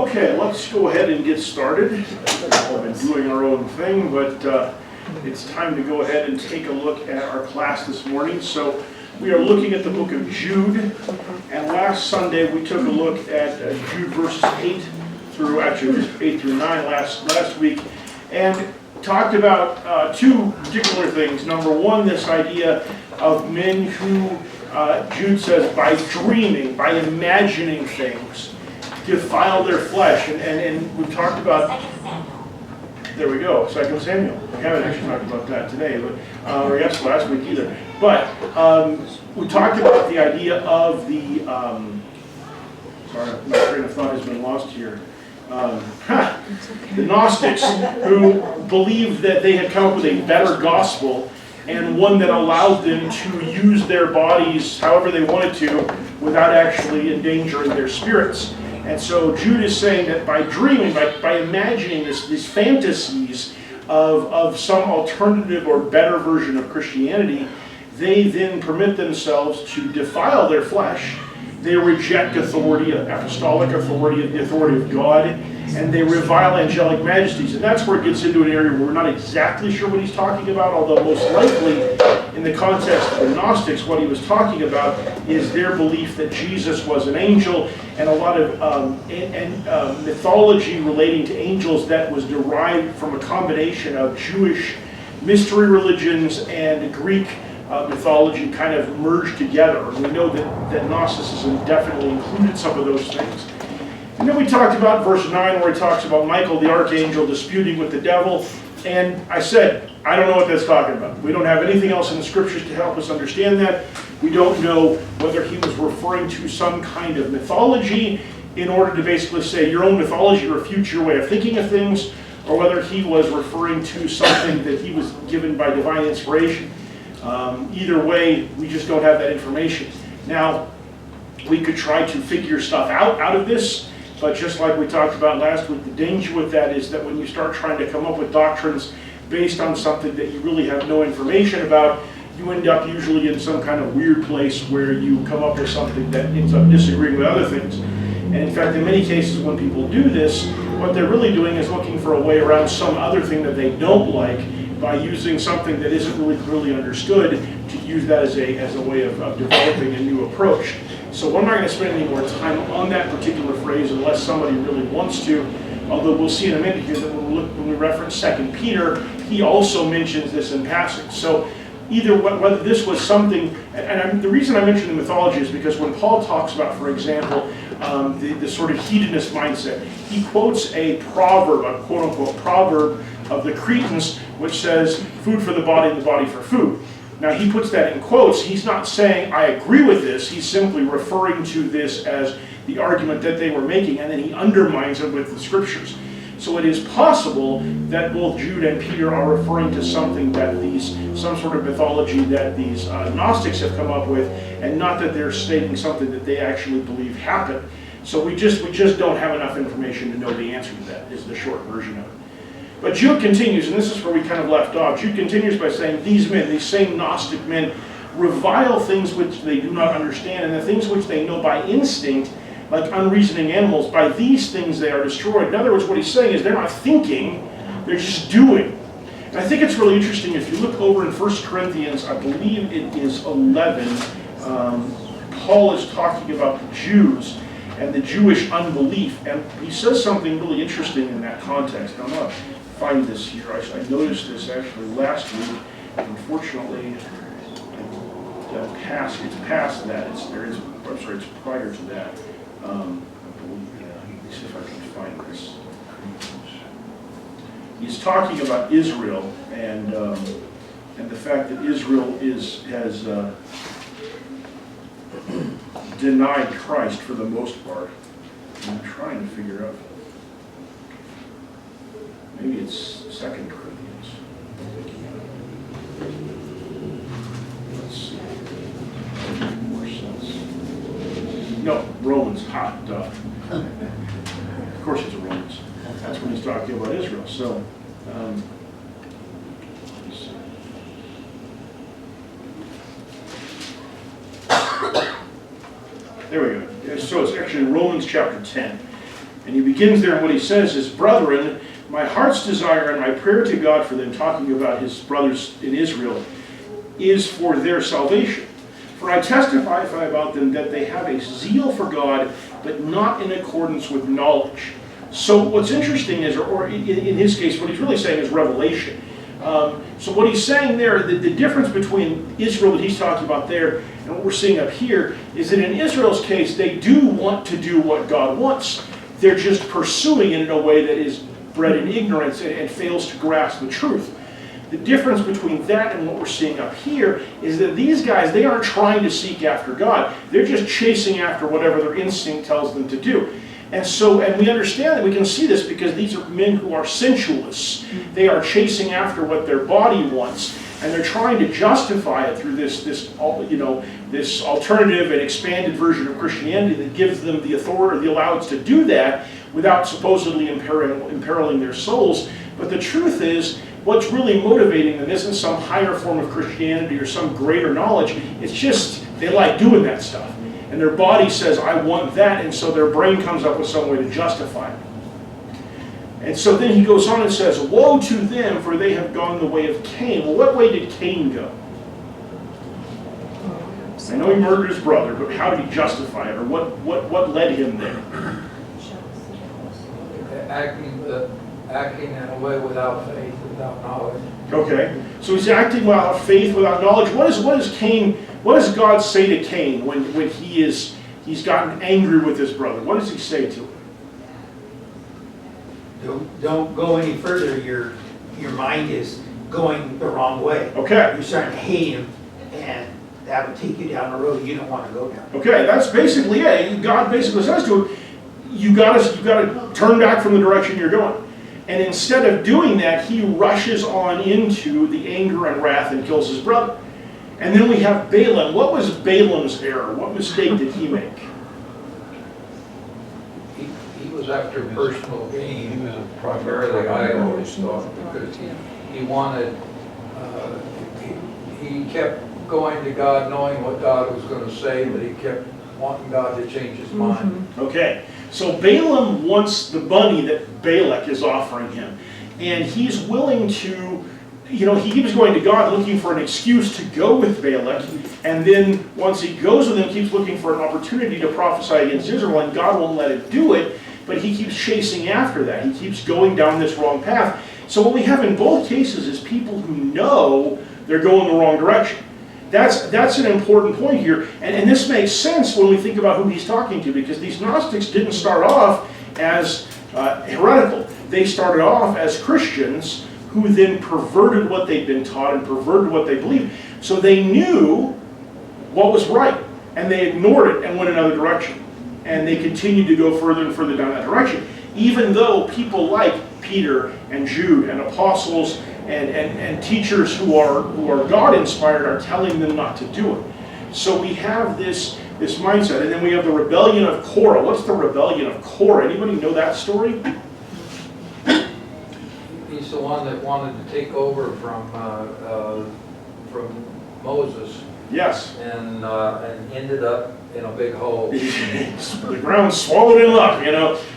Okay, let's go ahead and get started. We've been doing our own thing, but it's time to go ahead and take a look at our class this morning. So we are looking at the book of Jude, and last Sunday we took a look at Jude verses 8 through 9 last week, and talked about two particular things. Number one, this idea of men who, Jude says, by dreaming, by imagining things, defile their flesh, and we've talked about, there we go, 2 Samuel. We haven't actually talked about that today, but or yes, last week either. But we talked about the idea of the, sorry, my train of thought has been lost here. The Gnostics, who believed that they had come up with a better gospel, and one that allowed them to use their bodies however they wanted to without actually endangering their spirits. And so Jude is saying that by dreaming, by imagining these fantasies of some alternative or better version of Christianity, they then permit themselves to defile their flesh. They reject authority, apostolic authority, the authority of God, and they revile angelic majesties. And that's where it gets into an area where we're not exactly sure what he's talking about, although most likely, in the context of the Gnostics, what he was talking about is their belief that Jesus was an angel, and a lot of mythology relating to angels that was derived from a combination of Jewish mystery religions and Greek mythology kind of merged together. And we know that Gnosticism definitely included some of those things. And then we talked about verse 9 where he talks about Michael the archangel disputing with the devil. And I said, I don't know what that's talking about. We don't have anything else in the scriptures to help us understand that. We don't know whether he was referring to some kind of mythology in order to basically say your own mythology refutes your way of thinking of things, or whether he was referring to something that he was given by divine inspiration. Either way, we just don't have that information. Now, we could try to figure stuff out of this, but just like we talked about last week, the danger with that is that when you start trying to come up with doctrines based on something that you really have no information about, you end up usually in some kind of weird place where you come up with something that ends up disagreeing with other things. And in fact, in many cases when people do this, what they're really doing is looking for a way around some other thing that they don't like by using something that isn't really clearly understood to use that as a way of developing a new approach. So I'm not going to spend any more time on that particular phrase unless somebody really wants to, although we'll see in a minute here that when we reference 2 Peter, he also mentions this in passage. So either whether this was something, and the reason I mention the mythology is because when Paul talks about, for example, the sort of hedonist mindset, he quotes a proverb, a quote-unquote proverb of the Cretans, which says, food for the body and the body for food. Now he puts that in quotes. He's not saying, I agree with this. He's simply referring to this as the argument that they were making, and then he undermines it with the scriptures. So it is possible that both Jude and Peter are referring to something that some sort of mythology that these Gnostics have come up with, and not that they're stating something that they actually believe happened. So we just don't have enough information to know the answer to that, is the short version of it. But Jude continues, and this is where we kind of left off. Jude continues by saying, these men, these same Gnostic men, revile things which they do not understand, and the things which they know by instinct, like unreasoning animals, by these things they are destroyed. In other words, what he's saying is they're not thinking, they're just doing. And I think it's really interesting, if you look over in 1 Corinthians, I believe it is 11, Paul is talking about the Jews and the Jewish unbelief, and he says something really interesting in that context. Now, I'm going to find this here. I noticed this actually last week. Unfortunately, it's past that. It's prior to that. I believe, let me see if I can find this. He's talking about Israel and the fact that Israel has denied Christ for the most part. I'm trying to figure out. Maybe it's 2 Corinthians. Let's see. More sense. No, Romans. Duh. Of course it's Romans. That's when he's talking about Israel. So, let me see. There we go. So it's actually Romans chapter 10. And he begins there, and what he says is, "Brethren, my heart's desire and my prayer to God for them," talking about his brothers in Israel, "is for their salvation. For I testify about them that they have a zeal for God, but not in accordance with knowledge." So what's interesting is, or in his case, what he's really saying is revelation. So what he's saying there, the difference between Israel that he's talking about there and what we're seeing up here, is that in Israel's case, they do want to do what God wants. They're just pursuing it in a way that is bred in ignorance and fails to grasp the truth. The difference between that and what we're seeing up here is that these guys, they aren't trying to seek after God. They're just chasing after whatever their instinct tells them to do. And we understand that we can see this because these are men who are sensualists. They are chasing after what their body wants, and they're trying to justify it through this alternative and expanded version of Christianity that gives them the authority or the allowance to do that without supposedly imperiling their souls. But the truth is, what's really motivating them isn't some higher form of Christianity or some greater knowledge. It's just they like doing that stuff. And their body says, "I want that," and so their brain comes up with some way to justify it. And so then he goes on and says, "Woe to them, for they have gone the way of Cain." Well, what way did Cain go? I know he murdered his brother, but how did he justify it? Or what led him there? Acting in a way without faith, without knowledge. Okay, so he's acting without faith, without knowledge. What does Cain? What does God say to Cain when he's gotten angry with his brother? What does he say to him? Don't go any further. Your mind is going the wrong way. Okay. You're starting to hate him, and that would take you down a road you don't want to go down. Okay, that's basically it. God basically says to him, you got to turn back from the direction you're going. And instead of doing that, he rushes on into the anger and wrath and kills his brother. And then we have Balaam. What was Balaam's error? What mistake did he make? He was after personal gain. He was primarily idolish thought because he wanted. He kept going to God, knowing what God was going to say, but he kept wanting God to change his mind. Okay, so Balaam wants the money that Balak is offering him, and he's willing to. He keeps going to God looking for an excuse to go with Balak, and then once he goes with him, keeps looking for an opportunity to prophesy against Israel, and God won't let him do it, but he keeps chasing after that. He keeps going down this wrong path. So what we have in both cases is people who know they're going the wrong direction. That's an important point here, and this makes sense when we think about who he's talking to, because these Gnostics didn't start off as heretical. They started off as Christians who then perverted what they'd been taught and perverted what they believed. So they knew what was right, and they ignored it and went another direction. And they continued to go further and further down that direction, even though people like Peter and Jude and apostles and teachers who are God-inspired are telling them not to do it. So we have this mindset, and then we have the rebellion of Korah. What's the rebellion of Korah? Anybody know that story? He's the one that wanted to take over from Moses. Yes. And ended up in a big hole. The ground swallowed him up,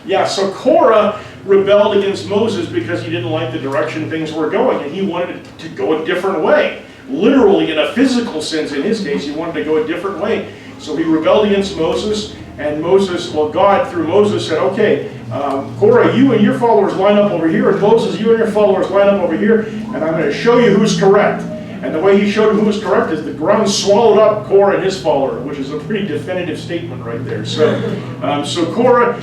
Yeah, so Korah rebelled against Moses because he didn't like the direction things were going, and he wanted to go a different way. Literally, in a physical sense, in his case, he wanted to go a different way. So he rebelled against Moses, and God, through Moses, said, okay, Korah, you and your followers line up over here, and Moses, you and your followers line up over here, and I'm going to show you who's correct. And the way he showed him who was correct is the ground swallowed up Korah and his follower, which is a pretty definitive statement right there. So Korah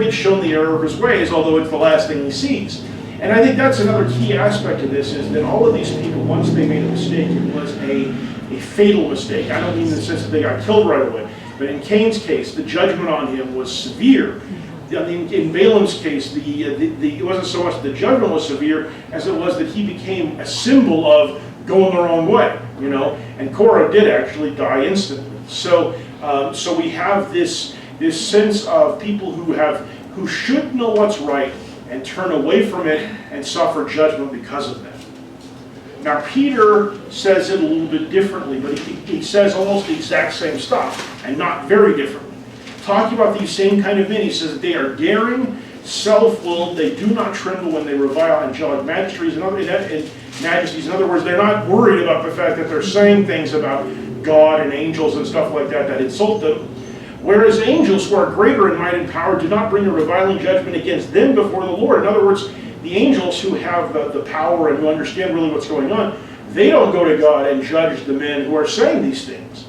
gets shown the error of his ways, although it's the last thing he sees. And I think that's another key aspect of this, is that all of these people, once they made a mistake, it was a fatal mistake. I don't mean in the sense that they got killed right away, but in Cain's case, the judgment on him was severe. In Balaam's case, it wasn't so much the judgment was severe as it was that he became a symbol of going the wrong way, and Korah did actually die instantly. So we have this sense of people who should know what's right and turn away from it and suffer judgment because of that. Now Peter says it a little bit differently, but he says almost the exact same stuff, and not very differently. Talking about these same kind of men, he says that they are daring, self-willed, they do not tremble when they revile angelic majesties. In other words, they're not worried about the fact that they're saying things about God and angels and stuff like that that insult them. Whereas angels who are greater in might and power do not bring a reviling judgment against them before the Lord. In other words, the angels who have the power and who understand really what's going on, they don't go to God and judge the men who are saying these things.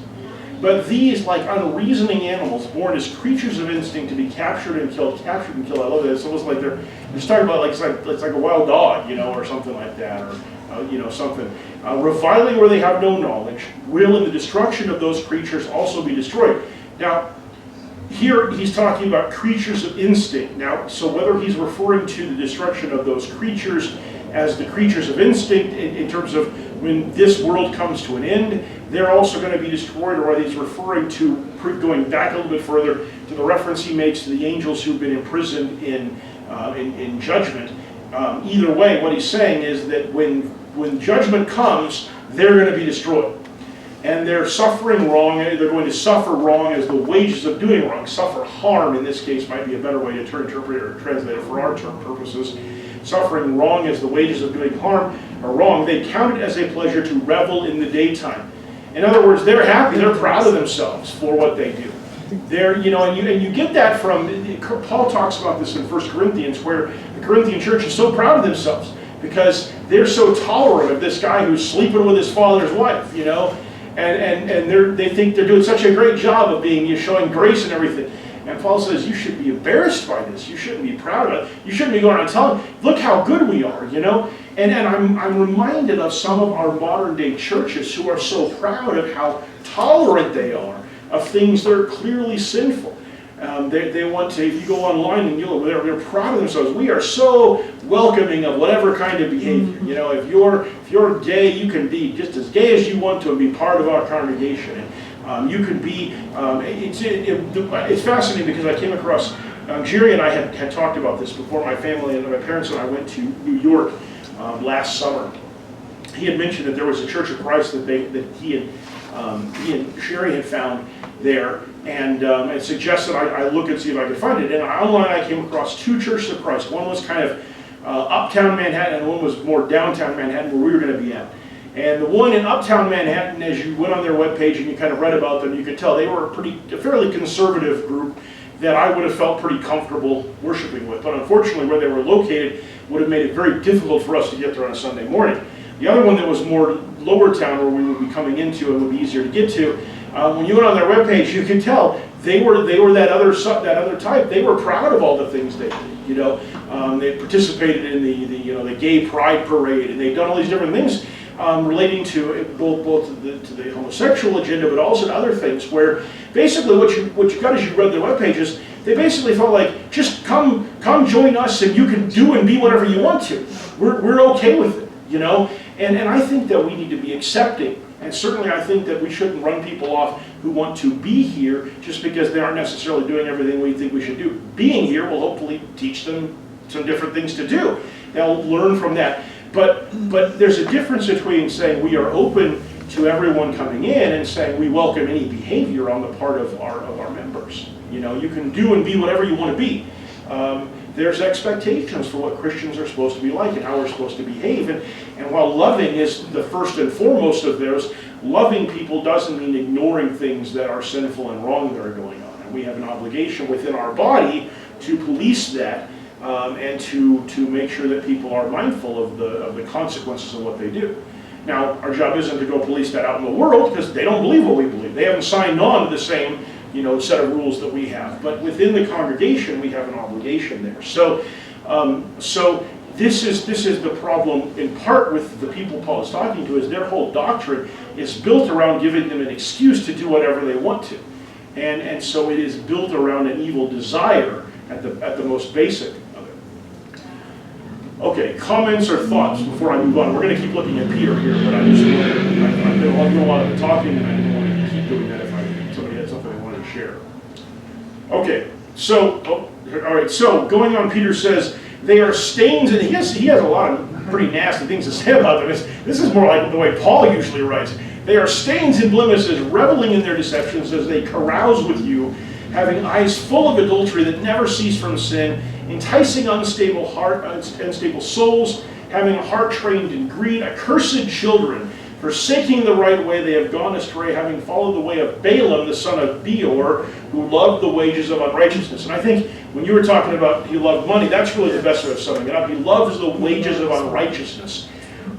But these, like unreasoning animals, born as creatures of instinct to be captured and killed, I love that. It's almost like they're just talking about like it's like a wild dog, or something like that, or something. Reviling where they have no knowledge, will in the destruction of those creatures also be destroyed. Now, here he's talking about creatures of instinct. Now, so whether he's referring to the destruction of those creatures as the creatures of instinct in terms of when this world comes to an end, they're also going to be destroyed, or he's referring to, going back a little bit further, to the reference he makes to the angels who've been imprisoned in judgment. Either way, what he's saying is that when judgment comes, they're going to be destroyed. And they're suffering wrong, they're going to suffer wrong as the wages of doing wrong. Suffer harm, in this case, might be a better way to interpret or translate it for our term purposes. Suffering wrong as the wages of doing harm or wrong, they count it as a pleasure to revel in the daytime. In other words, they're happy, they're proud of themselves for what they do. They're, and you get that from, Paul talks about this in 1 Corinthians, where the Corinthian church is so proud of themselves because they're so tolerant of this guy who's sleeping with his father's wife, and they think they're doing such a great job of being, showing grace and everything. And Paul says, you should be embarrassed by this. You shouldn't be proud of it. You shouldn't be going around telling, look how good we are, And I'm reminded of some of our modern day churches who are so proud of how tolerant they are of things that are clearly sinful. They want to, if you go online and they're proud of themselves. We are so welcoming of whatever kind of behavior. If you're gay, you can be just as gay as you want to and be part of our congregation. And you can be, it's fascinating because I came across, Jerry and I had talked about this before. My family and my parents and I went to New York last summer. He had mentioned that there was a Church of Christ that he and Sherry had found there, and it suggested I look and see if I could find it. And online I came across two Churches of Christ. One was kind of uptown Manhattan, and one was more downtown Manhattan, where we were going to be at. And the one in uptown Manhattan, as you went on their webpage and you kind of read about them, you could tell they were a fairly conservative group that I would have felt pretty comfortable worshiping with. But unfortunately, where they were located would have made it very difficult for us to get there on a Sunday morning. The other one that was more lower town, where we would be coming into and would be easier to get to, when you went on their webpage, you could tell they were that other type. They were proud of all the things they did. They participated in the gay pride parade, and they've done all these different things relating to both to the homosexual agenda, but also to other things. Where basically what you got as you read their web pages, they basically felt like, just come join us, and you can do and be whatever you want to. We're okay with it, And I think that we need to be accepting. And certainly I think that we shouldn't run people off who want to be here just because they aren't necessarily doing everything we think we should do. Being here will hopefully teach them some different things to do. They'll learn from that. But there's a difference between saying we are open to everyone coming in and saying we welcome any behavior on the part of our members. You can do and be whatever you want to be. There's expectations for what Christians are supposed to be like and how we're supposed to behave. And while loving is the first and foremost of those, loving people doesn't mean ignoring things that are sinful and wrong that are going on. And we have an obligation within our body to police that and to make sure that people are mindful of the consequences of what they do. Now, our job isn't to go police that out in the world because they don't believe what we believe. They haven't signed on to the same set of rules that we have. But within the congregation, we have an obligation there. So this is the problem in part with the people Paul is talking to, is their whole doctrine is built around giving them an excuse to do whatever they want to. And so it is built around an evil desire at the most basic of it. Okay, comments or thoughts before I move on? We're going to keep looking at Peter here, but I've been doing a lot of the talking, and I didn't want to keep doing that if somebody had something they wanted to share. Okay, so, all right, so going on, Peter says, they are stains, and he has a lot of pretty nasty things to say about them. This is more like the way Paul usually writes. They are stains and blemishes, reveling in their deceptions as they carouse with you, having eyes full of adultery that never cease from sin, enticing unstable souls, having a heart trained in greed, accursed children, forsaking the right way, they have gone astray, having followed the way of Balaam, the son of Beor, who loved the wages of unrighteousness. And I think when you were talking about he loved money, that's really the best way of summing it up. He loves the wages of unrighteousness.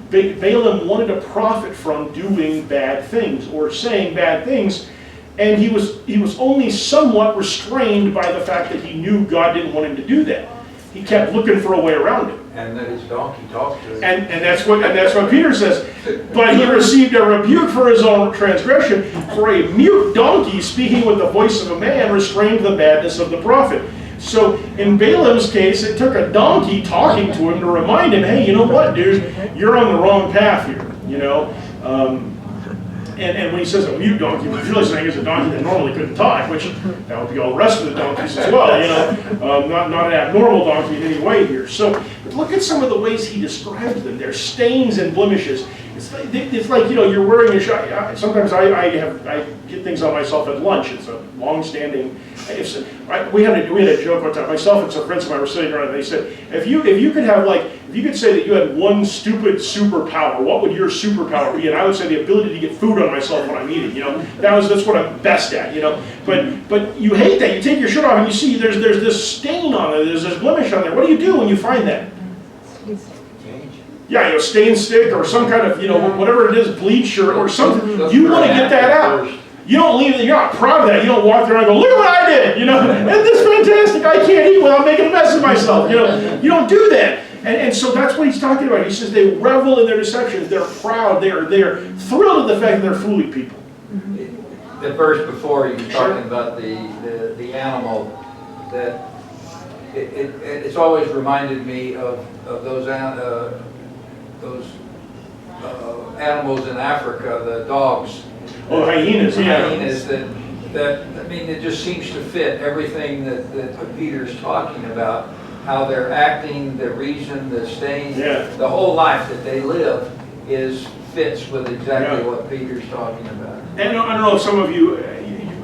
Balaam wanted to profit from doing bad things or saying bad things, and he was only somewhat restrained by the fact that he knew God didn't want him to do that. He kept looking for a way around it. And that his donkey talked to him. And that's what Peter says. But he received a rebuke for his own transgression. For a mute donkey speaking with the voice of a man restrained the badness of the prophet. So in Balaam's case, it took a donkey talking to him to remind him, hey, you know what, dude, you're on the wrong path here. You know. And when he says a mute donkey, what he's really saying is a donkey that normally couldn't talk, which that would be all the rest of the donkeys as well, you know, not an abnormal donkey in any way here. So, but look at some of the ways he describes them. They're stains and blemishes. It's like, you know, you're wearing a shirt. Sometimes I get things on myself at lunch. It's a long-standing. We had a joke one time. Myself and some friends of mine were sitting around, and they said, if you could say that you had one stupid superpower, what would your superpower be? And I would say the ability to get food on myself when I'm eating. You know, that's what I'm best at. You know, but you hate that. You take your shirt off and you see there's this stain on it. There's this blemish on there. What do you do when you find that? Yeah, you know, stain stick or some kind of, you know, whatever it is, bleach or something. You want to get that out. You don't leave it, you're not proud of that. You don't walk there and go, look at what I did, you know, and this is fantastic, I can't eat without making a mess of myself, you know. You don't do that. And so that's what he's talking about. He says they revel in their deceptions, they're proud, they're thrilled at the fact that they're fooling people. The verse before, you were talking about the animal, that it's always reminded me of those animals in Africa, the dogs. Oh, hyenas, yeah. Hyenas that I mean, it just seems to fit everything that Peter's talking about, how they're acting, the reason, the stain, the whole life that they live fits with exactly what Peter's talking about. And I don't know if some of you,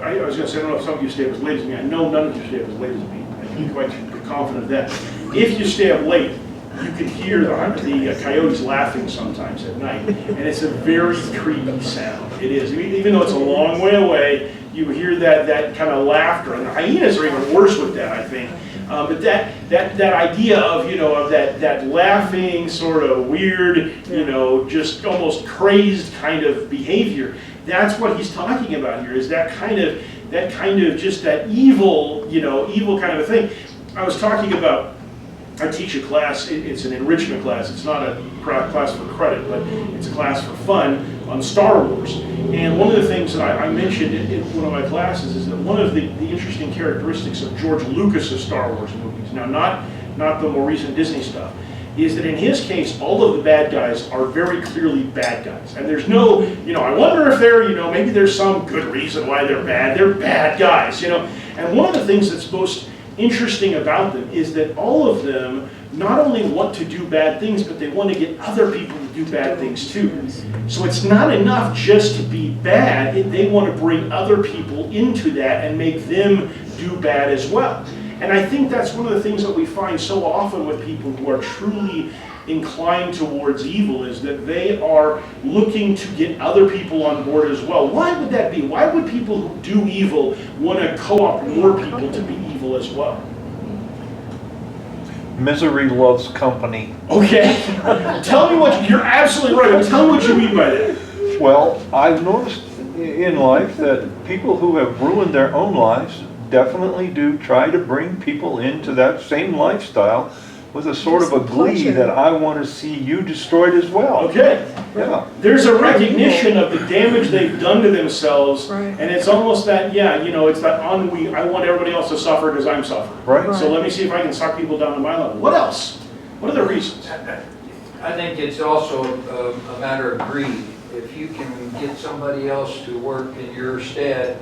I was going to say, I don't know if some of you stay up as late as me. I know none of you stay up as late as me. I can be quite confident of that. If you stay up late, you can hear the coyotes laughing sometimes at night, and it's a very creepy sound. It is, even though it's a long way away, you hear that kind of laughter, and the hyenas are even worse with that, I think. But that idea of, you know, of that laughing, sort of weird, you know, just almost crazed kind of behavior. That's what he's talking about here. Is that kind of just that evil, you know, evil kind of a thing. I was talking about. I teach a class, it's an enrichment class, it's not a class for credit, but it's a class for fun on Star Wars. And one of the things that I mentioned in one of my classes is that one of the interesting characteristics of George Lucas's Star Wars movies, now not the more recent Disney stuff, is that in his case, all of the bad guys are very clearly bad guys. And there's no, you know, I wonder if they're, you know, maybe there's some good reason why they're bad guys, you know. And one of the things that's most interesting about them is that all of them not only want to do bad things, but they want to get other people to do bad things too. So it's not enough just to be bad, they want to bring other people into that and make them do bad as well. And I think that's one of the things that we find so often with people who are truly inclined towards evil, is that they are looking to get other people on board as well. Why would that be? Why would people who do evil want to co-opt more people to be evil as well? Misery loves company. Okay. Tell me what, you're absolutely right. Tell me what you mean by that. Well, I've noticed in life that people who have ruined their own lives definitely do try to bring people into that same lifestyle with a sort of a glee that I want to see you destroyed as well. Okay. Yeah. There's a recognition of the damage they've done to themselves, and it's almost that, yeah, you know, it's that ennui, I want everybody else to suffer because I'm suffering. Right. So let me see if I can suck people down to my level. What else? What are the reasons? I think it's also a matter of greed. If you can get somebody else to work in your stead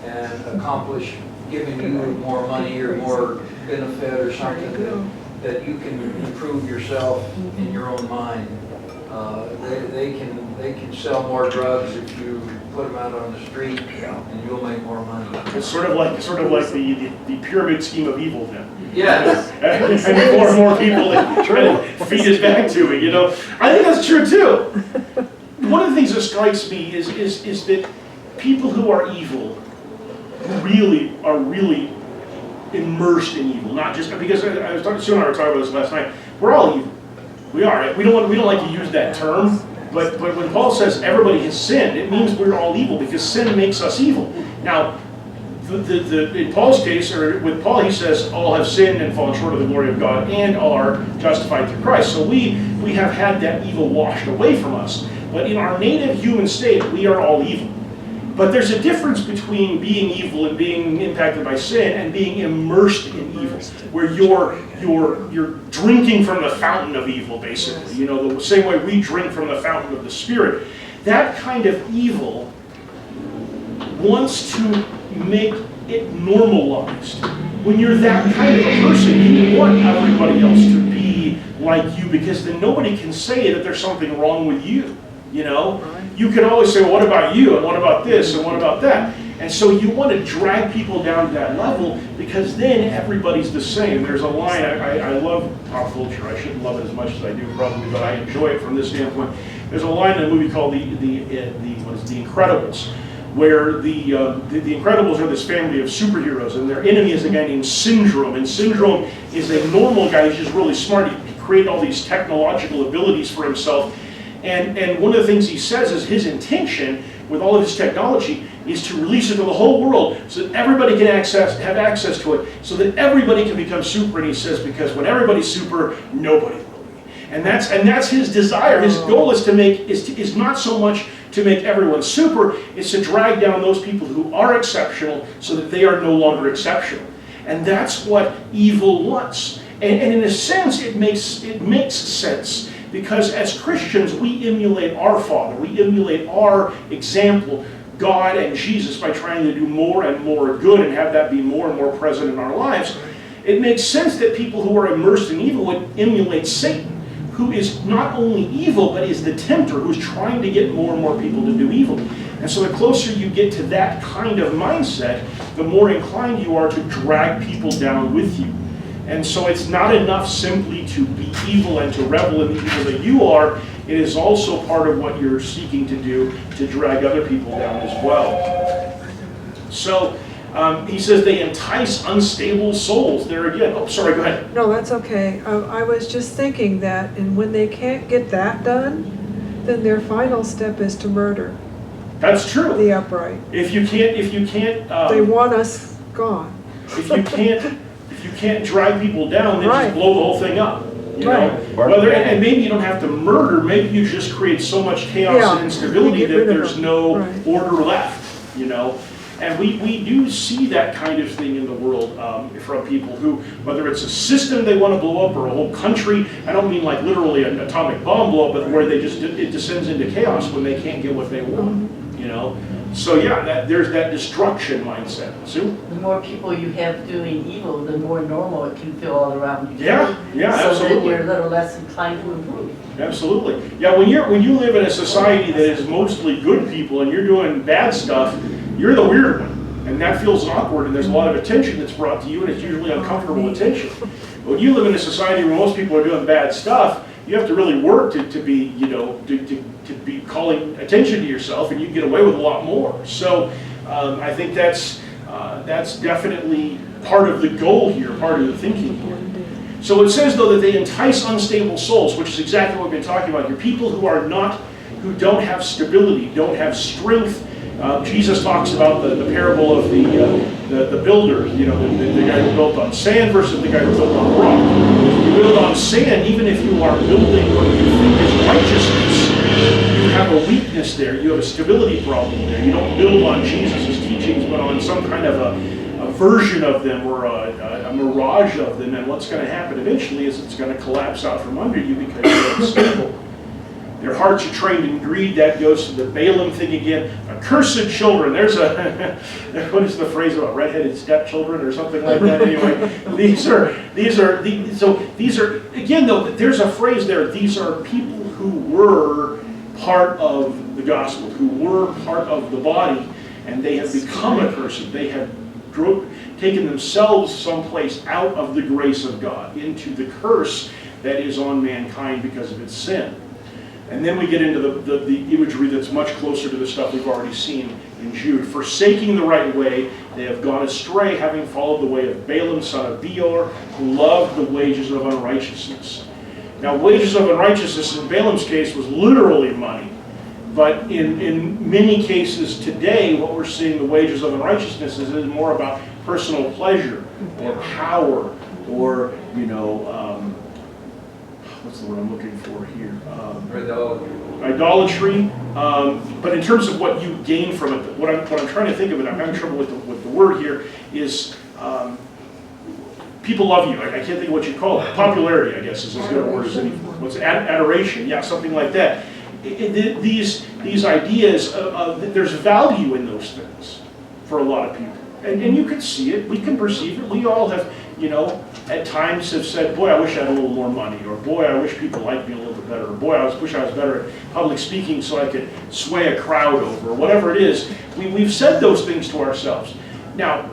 and accomplish giving you more money or more benefit or something, that you can improve yourself in your own mind. They can sell more drugs if you put them out on the street, and you'll make more money. It's sort of like the pyramid scheme of evil then. Yes. And more and more people that try to feed it back to me, you know. I think that's true too. One of the things that strikes me is that people who are evil are really immersed in evil. Not just because I was talking, Sue and I were talking about this last night. We're all evil. We are. We don't like to use that term, but when Paul says everybody has sinned, it means we're all evil because sin makes us evil. Now, in Paul's case, or with Paul, he says all have sinned and fallen short of the glory of God, and all are justified through Christ. So we have had that evil washed away from us. But in our native human state, we are all evil. But there's a difference between being evil and being impacted by sin and being immersed in evil, where you're drinking from the fountain of evil, basically. You know, the same way we drink from the fountain of the Spirit. That kind of evil wants to make it normalized. When you're that kind of a person, you want everybody else to be like you, because then nobody can say that there's something wrong with you. You know, you can always say, well, what about you? And what about this? And what about that? And so you want to drag people down to that level, because then everybody's the same. There's a line, I love pop culture. I shouldn't love it as much as I do probably, but I enjoy it from this standpoint. There's a line in a movie called The Incredibles, where the Incredibles are this family of superheroes, and their enemy is a guy named Syndrome. And Syndrome is a normal guy. He's just really smart. He created all these technological abilities for himself. And one of the things he says is his intention with all of his technology is to release it to the whole world so that everybody can have access to it, so that everybody can become super. And he says, because when everybody's super, nobody will be. And that's his desire. His goal is not so much to make everyone super, it's to drag down those people who are exceptional so that they are no longer exceptional. And that's what evil wants. And in a sense, it makes sense. Because as Christians, we emulate our Father. We emulate our example, God and Jesus, by trying to do more and more good and have that be more and more present in our lives. It makes sense that people who are immersed in evil would emulate Satan, who is not only evil, but is the tempter, who's trying to get more and more people to do evil. And so the closer you get to that kind of mindset, the more inclined you are to drag people down with you. And so it's not enough simply to be evil and to revel in the evil that you are. It is also part of what you're seeking to do, to drag other people down as well. So he says they entice unstable souls. There again. Oh, sorry, go ahead. No, that's okay. I was just thinking that, and when they can't get that done, then their final step is to murder That's true. the upright. If you can't, They want us gone. if you can't drag people down, then Right. just blow the whole thing up. You Right. know, and maybe you don't have to murder. Maybe you just create so much chaos Yeah. and instability Get that rid of there's them. no Right. order left. You know, and we do see that kind of thing in the world from people who, whether it's a system they want to blow up or a whole country. I don't mean like literally an atomic bomb blow up, but where it descends into chaos when they can't get what they want. You know. So yeah, there's that destruction mindset. Sue? The more people you have doing evil, the more normal it can feel all around you. Yeah, So absolutely. that you're a little less inclined to improve. Absolutely. Yeah, when you live in a society that is mostly good people and you're doing bad stuff, you're the weird one. And that feels awkward, and there's a lot of attention that's brought to you, and it's usually uncomfortable attention. But when you live in a society where most people are doing bad stuff, you have to really work to be, you know, to be calling attention to yourself, and you can get away with a lot more. So I think that's definitely part of the goal here, part of the thinking here. So it says, though, that they entice unstable souls, which is exactly what we've been talking about here. People who don't have stability, don't have strength. Jesus talks about the parable of the builder, you know, the guy who built on sand versus the guy who built on rock. If you build on sand, even if you are building what you think is righteousness, you have a weakness there. You have a stability problem there. You don't build on Jesus' teachings, but on some kind of a version of them or a mirage of them. And what's going to happen eventually is it's going to collapse out from under you because you're unstable. Their hearts are trained in greed. That goes to the Balaam thing again. Accursed children. There's what is the phrase about redheaded stepchildren or something like that? Anyway, these are again though. There's a phrase there. These are people who were part of the gospel, who were part of the body, and they have become accursed. They have taken themselves someplace out of the grace of God, into the curse that is on mankind because of its sin. And then we get into the imagery that's much closer to the stuff we've already seen in Jude. Forsaking the right way, they have gone astray, having followed the way of Balaam, son of Beor, who loved the wages of unrighteousness. Now, wages of unrighteousness in Balaam's case was literally money. But in many cases today, what we're seeing, the wages of unrighteousness is more about personal pleasure or power or, what's the word I'm looking for here? Idolatry. But in terms of what you gain from it, what I'm trying to think of, and I'm having trouble with the word here, is people love you. I can't think of what you call it. Popularity, I guess, is as good a word as any. What's adoration? Yeah, something like that. These ideas, there's value in those things for a lot of people. And you can see it, we can perceive it. We all have, at times have said, boy, I wish I had a little more money, or boy, I wish people liked me a little bit better, or boy, I wish I was better at public speaking so I could sway a crowd over, or whatever it is. We've said those things to ourselves. Now,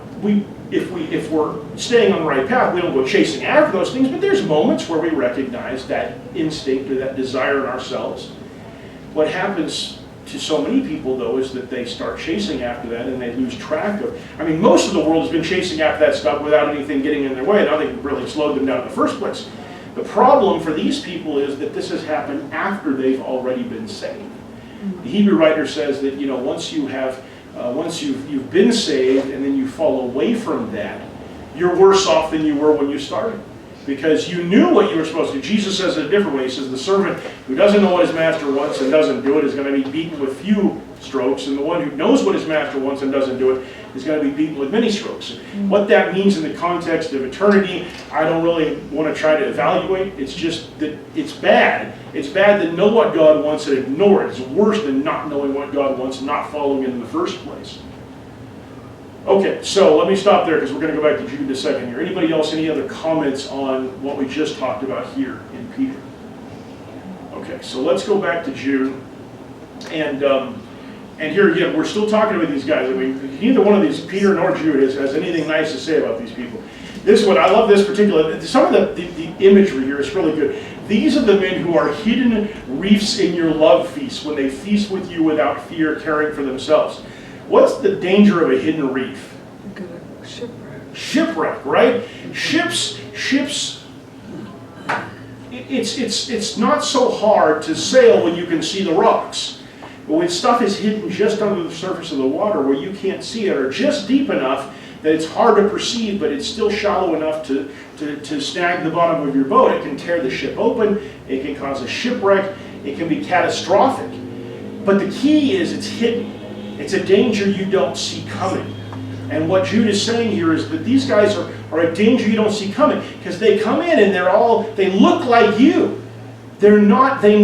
if we're staying on the right path, we don't go chasing after those things, but there's moments where we recognize that instinct or that desire in ourselves. What happens to so many people, though, is that they start chasing after that and they lose track of. Most of the world has been chasing after that stuff without anything getting in their way. Nothing really slowed them down in the first place. The problem for these people is that this has happened after they've already been saved. The Hebrew writer says that once you've been saved and then you fall away from that, you're worse off than you were when you started. Because you knew what you were supposed to do. Jesus says it a different way. He says the servant who doesn't know what his master wants and doesn't do it is going to be beaten with few strokes, and the one who knows what his master wants and doesn't do it is going to be beaten with many strokes. What that means in the context of eternity, I don't really want to try to evaluate. It's just that it's bad. It's bad to know what God wants and ignore it. It's worse than not knowing what God wants and not following it in the first place. Okay, so let me stop there because we're going to go back to Jude in a second here. Anybody else, any other comments on what we just talked about here in Peter? Okay, so let's go back to Jude. And here again, we're still talking about these guys. Neither one of these, Peter nor Jude, has anything nice to say about these people. This one, I love this particular, some of the imagery here is really good. These are the men who are hidden reefs in your love feast when they feast with you without fear, caring for themselves. What's the danger of a hidden reef? Shipwreck. Shipwreck, right? Ships. It's not so hard to sail when you can see the rocks. But when stuff is hidden just under the surface of the water where you can't see it, or just deep enough that it's hard to perceive, but it's still shallow enough to snag the bottom of your boat, it can tear the ship open, it can cause a shipwreck, it can be catastrophic. But the key is it's hidden. It's a danger you don't see coming. And what Jude is saying here is that these guys are a danger you don't see coming, because they come in and they look like you. They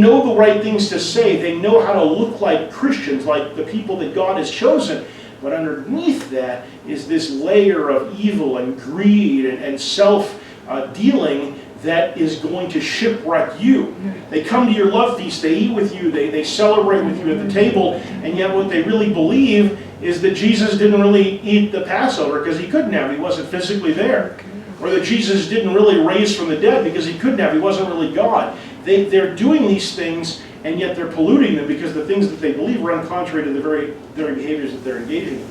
know the right things to say. They know how to look like Christians, like the people that God has chosen. But underneath that is this layer of evil and greed and self-dealing that is going to shipwreck you. They come to your love feast, they eat with you, they celebrate with you at the table, and yet what they really believe is that Jesus didn't really eat the Passover because he couldn't have, he wasn't physically there. Or that Jesus didn't really raise from the dead because he couldn't have, he wasn't really God. They're doing these things, and yet they're polluting them because the things that they believe run contrary to the very behaviors that they're engaging in.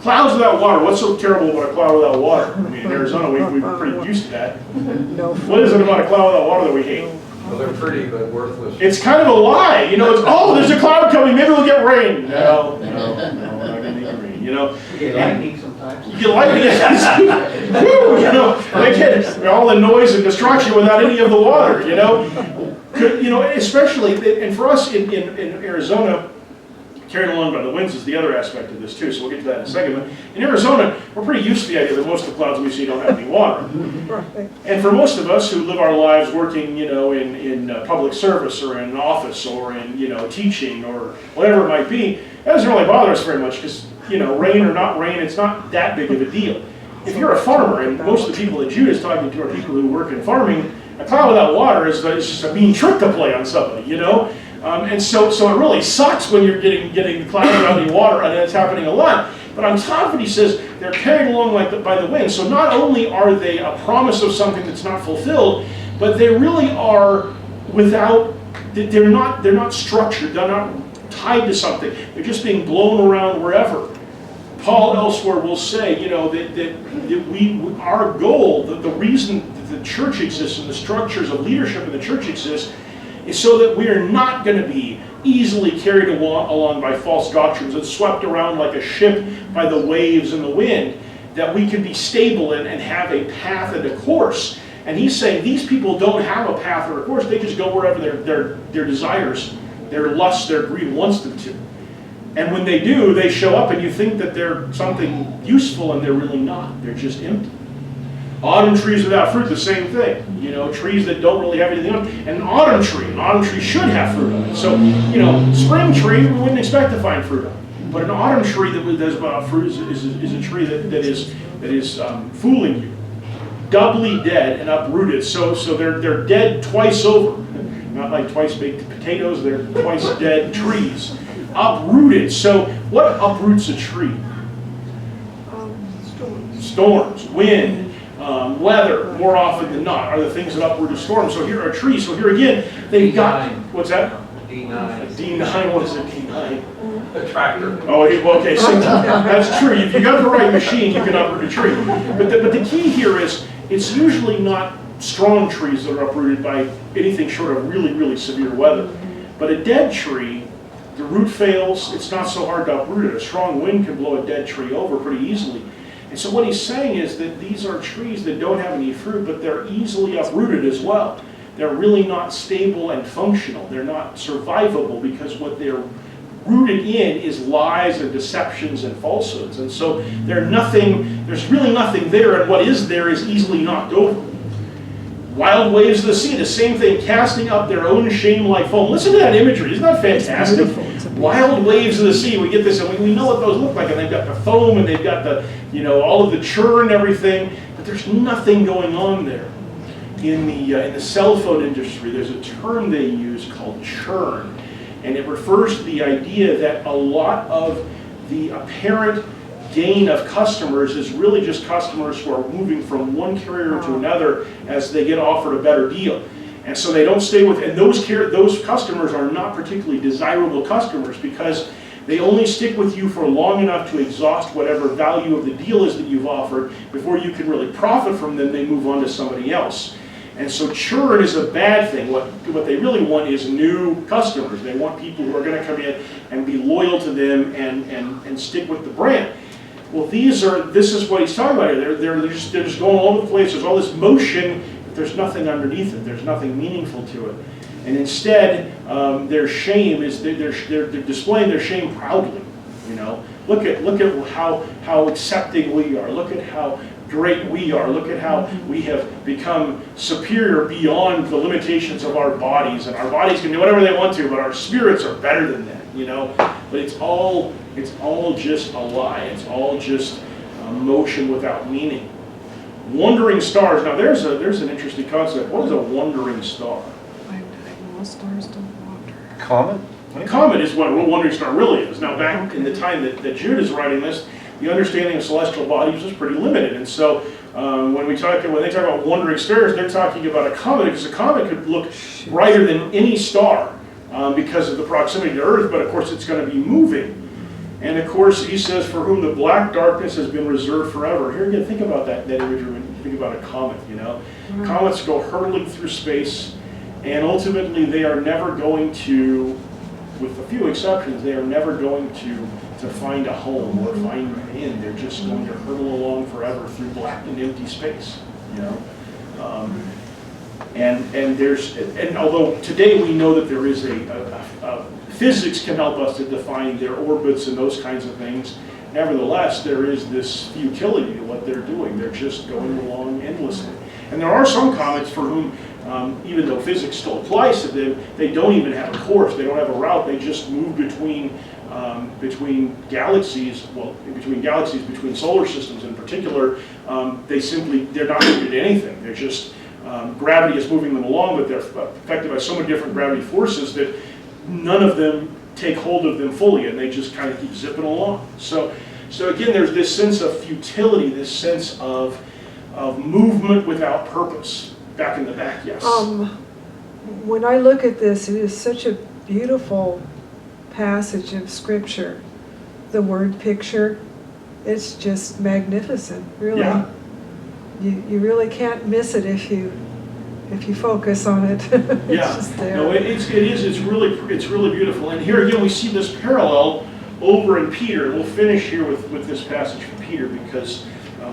Clouds without water. What's so terrible about a cloud without water? In Arizona, we're pretty used to that. No. What is it about a cloud without water that we hate? Well, they're pretty, but worthless. It's kind of a lie. It's, there's a cloud coming, maybe we'll get rain. No, we're not going to get rain, You get lightning sometimes. You get lightning. They get all the noise and destruction without any of the water, especially, and for us in Arizona, carried along by the winds is the other aspect of this too, so we'll get to that in a second. But in Arizona, we're pretty used to the idea that most of the clouds we see don't have any water. And for most of us who live our lives working, in public service or in an office or in, teaching or whatever it might be, that doesn't really bother us very much because, rain or not rain, it's not that big of a deal. If you're a farmer, and most of the people that Jude is talking to are people who work in farming, a cloud without water is just a mean trick to play on somebody, And so it really sucks when you're getting clouds without any water, and it's happening a lot. But on top of it, he says, they're carried along by the wind. So not only are they a promise of something that's not fulfilled, but they really are without, they're not structured, they're not tied to something. They're just being blown around wherever. Paul elsewhere will say, that our goal, the reason that the church exists and the structures of leadership in the church exist, is so that we are not going to be easily carried along by false doctrines and swept around like a ship by the waves and the wind, that we can be stable and have a path and a course. And he's saying these people don't have a path or a course, they just go wherever their desires, their lust, their greed wants them to. And when they do, they show up and you think that they're something useful and they're really not. They're just empty. Autumn trees without fruit, the same thing. Trees that don't really have anything on them. And an autumn tree should have fruit on it. So, spring tree, we wouldn't expect to find fruit on it. But an autumn tree that does without fruit is a tree that is fooling you. Doubly dead and uprooted. So they're dead twice over. Not like twice baked potatoes, they're twice dead trees. Uprooted. So what uproots a tree? Storms, wind, weather, more often than not, are the things that uproot a storm. So here are trees. So here again, they've got, what's that? D9. D9, what is it, D9? A tractor. Oh, okay, so that's true. If you got the right machine, you can uproot a tree. But the key here is, it's usually not strong trees that are uprooted by anything short of really, really severe weather. But a dead tree, the root fails, it's not so hard to uproot it. A strong wind can blow a dead tree over pretty easily. And so what he's saying is that these are trees that don't have any fruit, but they're easily uprooted as well. They're really not stable and functional. They're not survivable because what they're rooted in is lies and deceptions and falsehoods. And so there's really nothing there, and what is there is easily knocked over. Wild waves of the sea, the same thing, casting up their own shame like foam. Listen to that imagery, isn't that fantastic? Wild waves of the sea, we get this, and we know what those look like, and they've got the foam, and they've got the, all of the churn and everything, but there's nothing going on there. In the cell phone industry, there's a term they use called churn, and it refers to the idea that a lot of the apparent gain of customers is really just customers who are moving from one carrier to another as they get offered a better deal. And so they don't stay with, and those customers are not particularly desirable customers because they only stick with you for long enough to exhaust whatever value of the deal is that you've offered. Before you can really profit from them, they move on to somebody else. And so churn is a bad thing. What they really want is new customers. They want people who are going to come in and be loyal to them and stick with the brand. Well, this is what he's talking about here. They're just going all over the place. There's all this motion, but there's nothing underneath it. There's nothing meaningful to it. And instead, their shame is they're displaying their shame proudly. Look at how accepting we are. Look at how great we are. Look at how we have become superior beyond the limitations of our bodies. And our bodies can do whatever they want to, but our spirits are better than that. But it's all just a lie. It's all just motion without meaning. Wandering stars. Now there's an interesting concept. What is a wandering star? Most stars don't wander. Comet? A comet is what a wandering star really is. Now back in the time that Jude is writing this, the understanding of celestial bodies was pretty limited. And so when they talk about wandering stars, they're talking about a comet, because a comet could look brighter than any star because of the proximity to Earth, but of course it's going to be moving. And of course, he says, for whom the black darkness has been reserved forever. Here again, think about that imagery when you think about a comet, Comets go hurtling through space, and ultimately they are never going to, with a few exceptions, they are never going to find a home or find an end. They're just going to hurtle along forever through black and empty space, And although today we know that there is physics can help us to define their orbits and those kinds of things, nevertheless, there is this futility to what they're doing. They're just going along endlessly. And there are some comets for whom, even though physics still applies to them, they don't even have a course. They don't have a route. They just move between galaxies. Well, between solar systems in particular. They're not rooted to anything. They're just gravity is moving them along, but they're affected by so many different gravity forces that none of them take hold of them fully, and they just kind of keep zipping along. So So again, there's this sense of futility, this sense of movement without purpose. Back in the back, yes. When I look at this, it is such a beautiful passage of scripture. The word picture, it's just magnificent, really. Yeah. You really can't miss it if you focus on it. It's Yeah, just there. no, it's really beautiful. And here again, we see this parallel over in Peter. We'll finish here with this passage from Peter because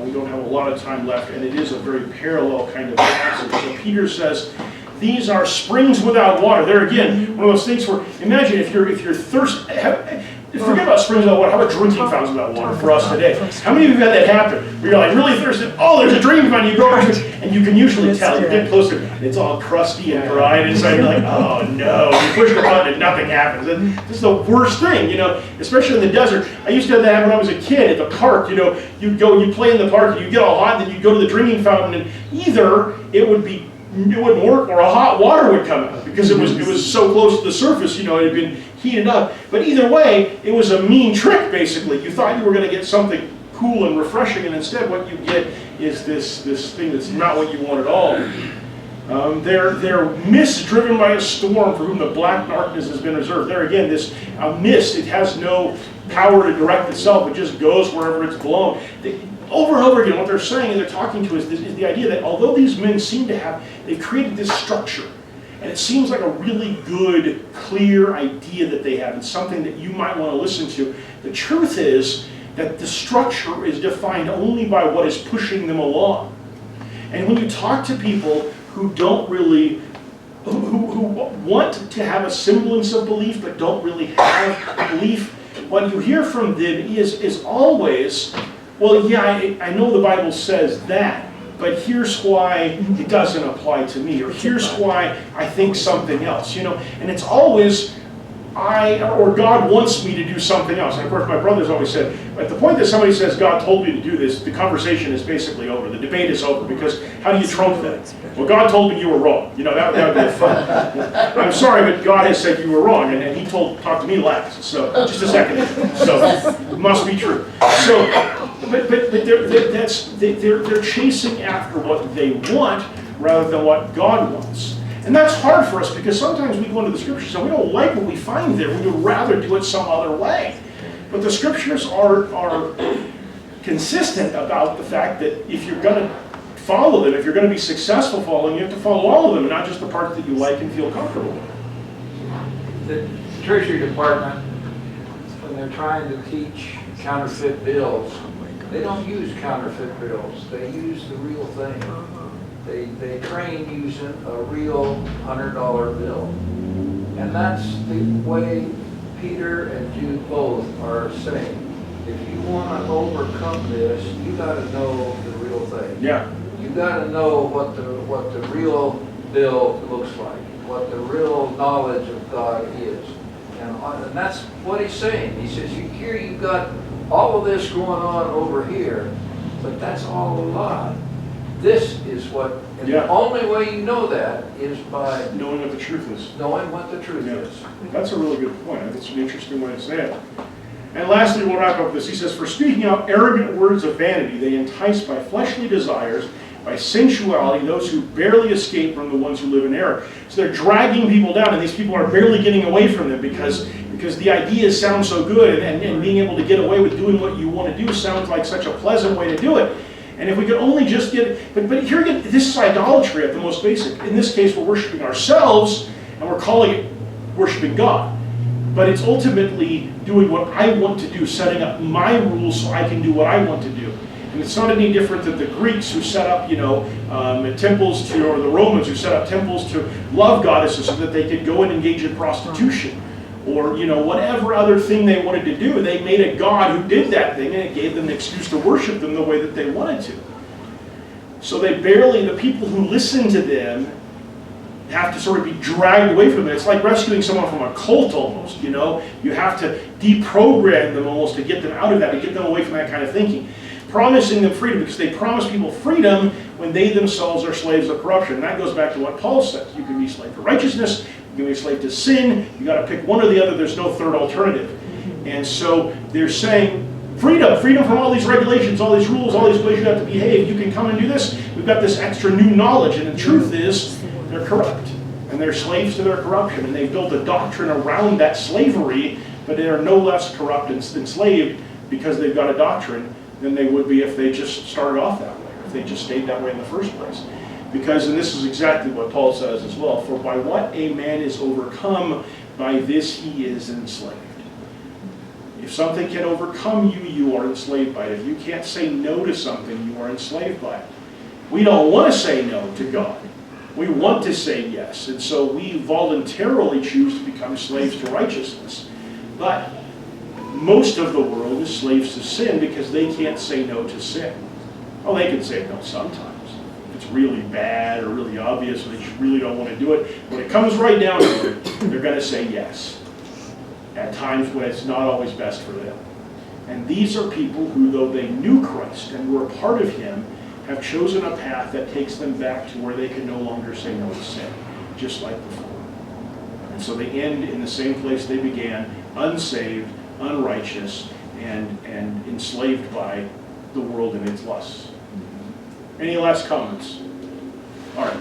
we don't have a lot of time left, and it is a very parallel kind of passage. So Peter says, these are springs without water. There again, one of those things where, imagine if you're thirsty, forget about springs without water, how about drinking fountains without water for us today? How many of you have had that happen? Where you're like really thirsty, oh, there's a drinking fountain, you go over to it, and you can usually tell, you get closer, it's all crusty and dry, and inside you're like, oh no, you push the button and nothing happens. And this is the worst thing, especially in the desert. I used to have that happen when I was a kid at the park, you'd play in the park, and you'd get all hot, and then you'd go to the drinking fountain, and either it wouldn't work, or a hot water would come out because it was so close to the surface, it had been heated up. But either way, it was a mean trick, basically. You thought you were going to get something cool and refreshing, and instead what you get is this thing that's not what you want at all. They're mists driven by a storm for whom the black darkness has been reserved. There again, this mist, it has no power to direct itself. It just goes wherever it's blown. Over and over again, what they're saying and they're talking to us is the idea that although these men seem to they've created this structure, and it seems like a really good, clear idea that they have, and something that you might want to listen to. The truth is that the structure is defined only by what is pushing them along. And when you talk to people who don't really, who want to have a semblance of belief but don't really have belief, what you hear from them is always, well, yeah, I know the Bible says that, but here's why it doesn't apply to me, or here's why I think something else, and it's always God wants me to do something else. And of course, my brothers always said, at the point that somebody says God told me to do this, the conversation is basically over, the debate is over, because how do you trump that? Well, God told me you were wrong. That would be fun. I'm sorry, but God has said you were wrong, and he talked to me last. So just a second. So it must be true. So, but they're chasing after what they want rather than what God wants. And that's hard for us because sometimes we go into the scriptures and we don't like what we find there. We would rather do it some other way. But the scriptures are consistent about the fact that if you're going to follow them, if you're going to be successful following, you have to follow all of them and not just the parts that you like and feel comfortable with. The Treasury Department, when they're trying to teach counterfeit bills, they don't use counterfeit bills. They use the real thing. They train using a real $100 bill. And that's the way Peter and Jude both are saying. If you want to overcome this, you got to know the real thing. Yeah. You got to know what the real bill looks like, what the real knowledge of God is. And that's what he's saying. He says, here you've got all of this going on over here, but that's all a lie. This is what, and the only way you know that is by knowing what the truth is. Knowing what the truth is. That's a really good point. I think it's an interesting way to say it. And lastly, we'll wrap up this. He says, for speaking out arrogant words of vanity, they entice by fleshly desires, by sensuality, those who barely escape from the ones who live in error. So they're dragging people down, and these people are barely getting away from them because the ideas sound so good, and being able to get away with doing what you want to do sounds like such a pleasant way to do it. And if we could only just get, but here again, this is idolatry at the most basic. In this case, we're worshiping ourselves, and we're calling it worshiping God. But it's ultimately doing what I want to do, setting up my rules so I can do what I want to do. And it's not any different than the Greeks who set up, temples to, or the Romans who set up temples to love goddesses so that they could go and engage in prostitution. Or, whatever other thing they wanted to do. They made a god who did that thing, and it gave them an excuse to worship them the way that they wanted to. So the people who listen to them have to sort of be dragged away from it. It's like rescuing someone from a cult almost, You have to deprogram them almost to get them out of that, to get them away from that kind of thinking. Promising them freedom, because they promise people freedom when they themselves are slaves of corruption. And that goes back to what Paul says. You can be slave to righteousness, you can be a slave to sin, you got to pick one or the other, there's no third alternative. And so they're saying, Freedom, freedom from all these regulations, all these rules, all these ways you have to behave. You can come and do this. We've got this extra new knowledge, and the truth is, they're corrupt. And they're slaves to their corruption, and they've built a doctrine around that slavery, but they are no less corrupt and enslaved because they've got a doctrine than they would be if they just started off that way, or if they just stayed that way in the first place. Because, and this is exactly what Paul says as well, for by what a man is overcome, by this he is enslaved. If something can overcome you, you are enslaved by it. If you can't say no to something, you are enslaved by it. We don't want to say no to God. We want to say yes, and so we voluntarily choose to become slaves to righteousness. But most of the world is slaves to sin because they can't say no to sin. Oh, they can say no sometimes. If it's really bad or really obvious or they just really don't want to do it, when it comes right down to it, they're going to say yes. At times when it's not always best for them. And these are people who, though they knew Christ and were a part of Him, have chosen a path that takes them back to where they can no longer say no to sin, just like before. And so they end in the same place they began, unsaved, unrighteous, and enslaved by the world and its lusts. Any last comments? All right.